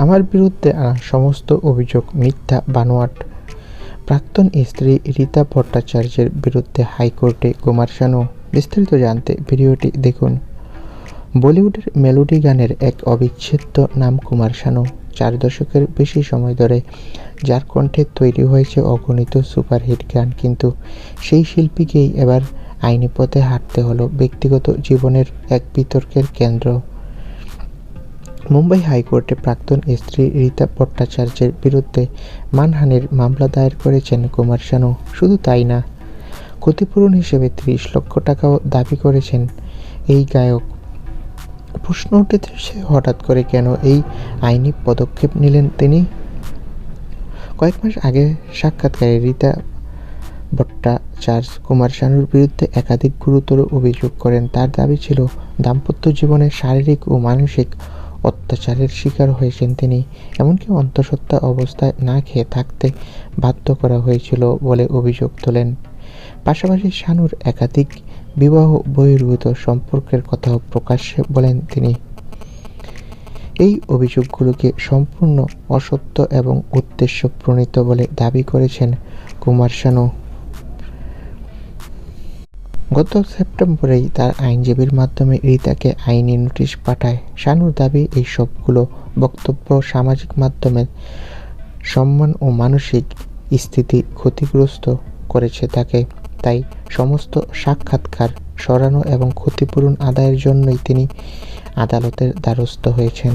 আমার বিরুদ্ধে আনা সমস্ত অভিযোগ মিথ্যা বানোয়াট। প্রাক্তন স্ত্রী রীতা ভট্টাচার্যের বিরুদ্ধে হাইকোর্টে কুমার শানু। বিস্তারিত জানতে ভিডিওটি দেখুন। বলিউডের মেলোডি গানের এক অবিচ্ছেদ্য নাম কুমার শানু। 4 দশকের বেশি সময় ধরে যার কণ্ঠে তৈরি হয়েছে অগণিত সুপারহিট গান, কিন্তু সেই শিল্পীকেই এবার আইনি পথে হাঁটতে হলো ব্যক্তিগত জীবনের এক বিতর্কের কেন্দ্র। মুম্বাই হাইকোর্টে প্রাক্তন স্ত্রী রীতা ভট্টাচার্যের বিরুদ্ধে মানহানির মামলা দায়ের করেছেন কুমার শানু। শুধু তাই না, ক্ষতিপূরণ হিসেবে 30 লক্ষ টাকাও দাবি করেছেন এই গায়ক। প্রশ্ন উঠেছে, হঠাৎ করে কেন এই আইনি পদক্ষেপ নিলেন তিনি? কয়েক মাস আগে সাক্ষাৎকারে রীতা ভট্টাচার্য কুমার শানুর বিরুদ্ধে একাধিক গুরুতর অভিযোগ করেন। তার দাবি ছিল, দাম্পত্য জীবনে শারীরিক ও মানসিক অত্যাচারের শিকার হয়েছেন তিনি। এমনকি অন্তঃসত্ত্বা অবস্থায় না খেয়ে থাকতে বাধ্য করা হয়েছিল বলে অভিযোগ তোলেন। পাশাপাশি শানুর একাধিক বিবাহ বহির্ভূত সম্পর্কের কথাও প্রকাশ্যে বলেন তিনি। এই অভিযোগগুলোকে সম্পূর্ণ অসত্য এবং উদ্দেশ্যপ্রণীত বলে দাবি করেছেন কুমার শানু। গত সেপ্টেম্বরেই তার আইনজীবীর মাধ্যমে রীতাকে আইনি নোটিশ পাঠায়। শানুর দাবি, এই সবগুলো বক্তব্য সামাজিক মাধ্যমের সম্মান ও মানসিক স্থিতি ক্ষতিগ্রস্ত করেছে তাকে। তাই সমস্ত সাক্ষাৎকার সরানো এবং ক্ষতিপূরণ আদায়ের জন্যই তিনি আদালতের দ্বারস্থ হয়েছেন।